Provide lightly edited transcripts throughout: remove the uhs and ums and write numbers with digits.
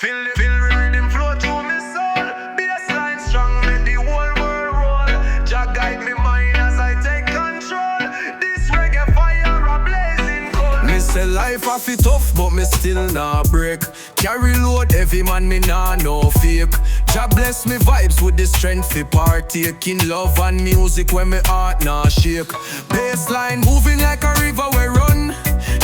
Feel rhythm flow through me soul. Bassline strong, make the whole world roll. Jah guide me mind as I take control. This reggae fire a blazing cold. Me say life a fit tough, but me still nah break. Carry load heavy man, me nah no fake. Jah bless me vibes with the strength fi partaking. Love and music when me heart nah shake. Bassline moving like a river we run.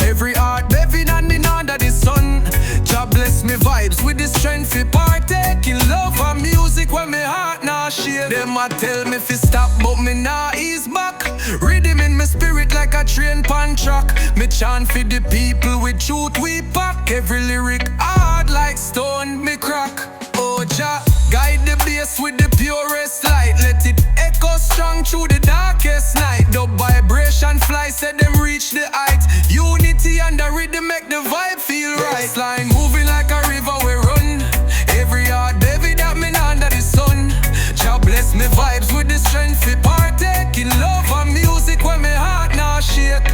Every heart beating and in under the sun. Jah bless me vibes with the strength fi partaking. Love and music when me heart nah shake. Them a tell me fi stop but me nah ease back. Rhythm in me spirit like a train pan track. Me chant for the people with truth we pack. Every lyric hard like stone me crack. Oh Jah, guide the bass with the purest light. Let it echo strong through the darkest night. The vibration fly, said them reach the height. Unity and the rhythm make the vibe feel right. Bassline moving like a river we run. Every heart baby that me under the sun. Jah bless me vibes with the strength fi partaking. Love and music when me heart now shake.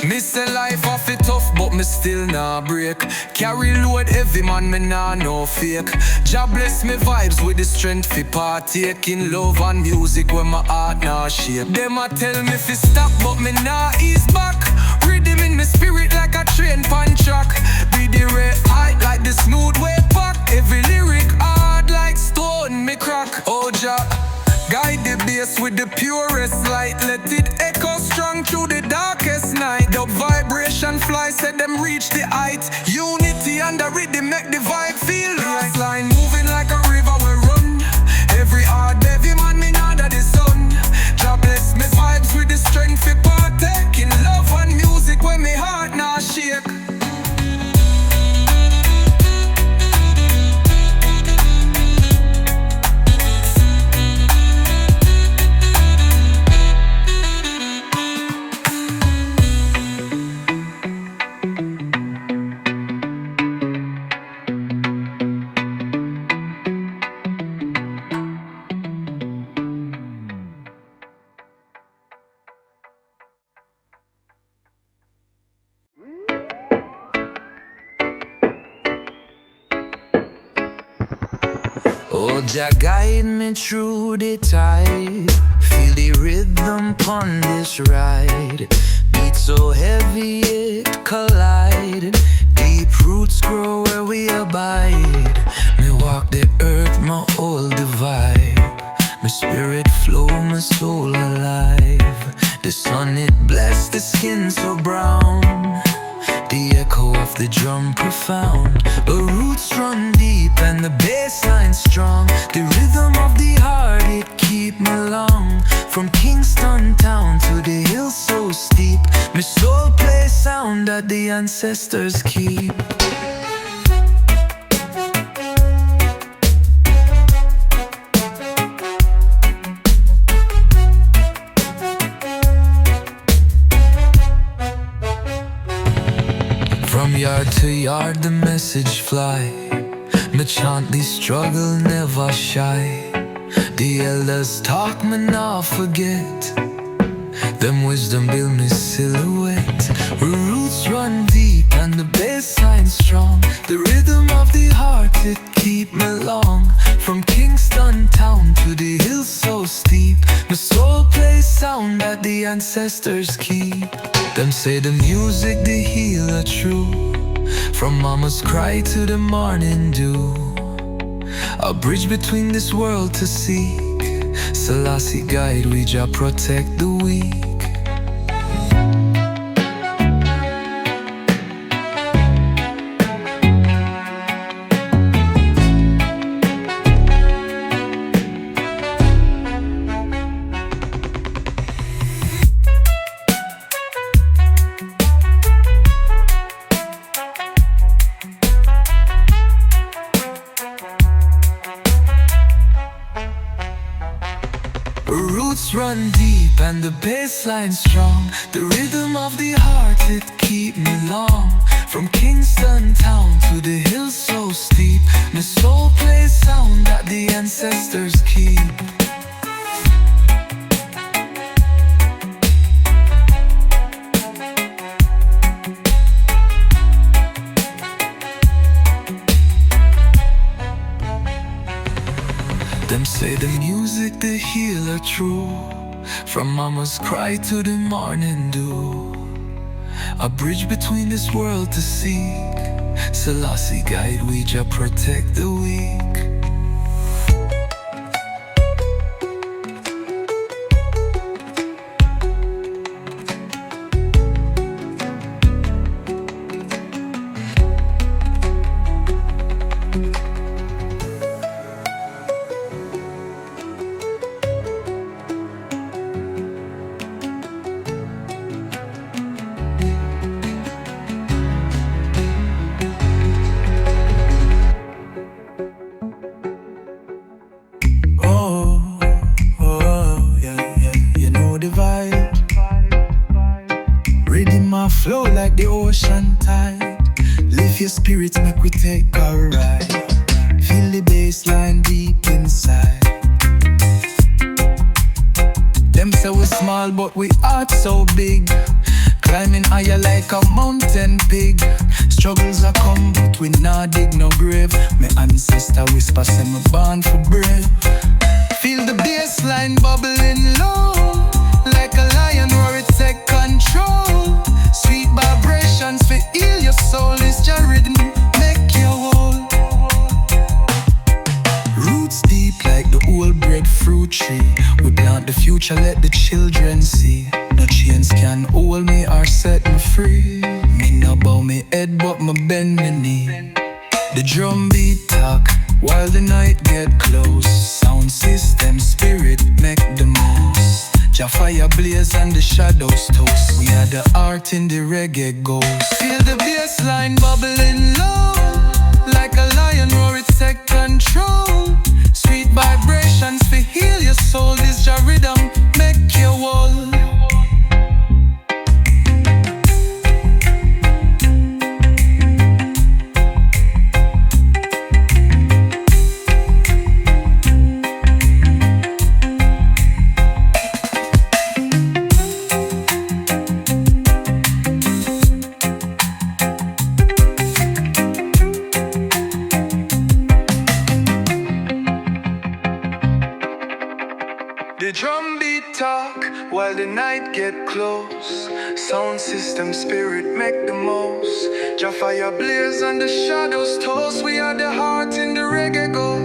Me say life off it tough, but me still nah break. Carry load heavy man, me nah no fake. Jah bless me vibes with the strength fi partaking. Love and music when my heart nah shake. Them a tell me fi stop, but me nah ease back. Rhythm in me spirit like a train pan track. Be the red height like the smooth wave pack. Every lyric hard like stone me crack. Oh Jah, guide the bass with the purest light. Let it echo strong through the darkest night. The vibration fly, said them reach the height. Unity and the rhythm make the vibe feel right. Bassline moving like a river we run. Every heart heavy man me under the sun. Jah bless me vibes with the strength fi partaking. Love and music when me heart nah shake. Oh, Jah guide me through the tide. Feel the rhythm pon this ride. Beat so heavy it collide. Deep roots grow where we abide. Me walk the earth, my whole divide. My spirit flow, my soul alive. The sun it bless the skin so brown. The echo of the drum profound. The roots run deep and the bassline strong. The rhythm of the heart, it keep me long. From Kingston town to the hills so steep. My soul plays sound that the ancestors keep. From yard to yard the message fly. Me chant the struggle never shy. The elders talk me not forget. Them wisdom build me silhouette. Roots run deep and the bassline strong. The rhythm of the heart it keep me long. From Kingston town to the hills so steep. My soul plays sound that the ancestors keep. Them say the music, the healer true. From mama's cry to the morning dew. A bridge between this world to seek. Selassie guide, we Jah protect the weak. Roots run deep and the bassline strong. The rhythm of the heart, it keep me long. From Kingston town to the hills so steep. My soul plays sound that the ancestors keep. Play the music, the healer true. From mama's cry to the morning dew. A bridge between this world to seek. Selassie guide, we just protect the weak. Flow like the ocean tide. Lift your spirits, make we take a ride. Feel the bassline deep inside. Them say we small, but we heart so big. Climbing higher like a mountain pig. Struggles are come, but we not dig no grave. My ancestor whisper, say me born for brave. Feel the bassline bubbling low, like a lion roar, it take control. Sweet vibrations for heal your soul. It's your rhythm, make you whole. Roots deep like the old breadfruit tree. We plant the future, let the children see. No chains can hold me or set me free. Me no bow me head, but me bend me knee. The drum beat talk while the night get close. Sound system spirit make the most. Jah fire blaze and the shadows toast. We are the art in the reggae ghost. Feel the bassline bubbling low, like a lion roar, it take control. Sweet vibrations for heal your soul. This your rhythm, make you whole. The drum beat talk while the night get close. Sound system spirit make the most. Jah fire blaze and the shadows toast. We are the heart in the reggae ghost.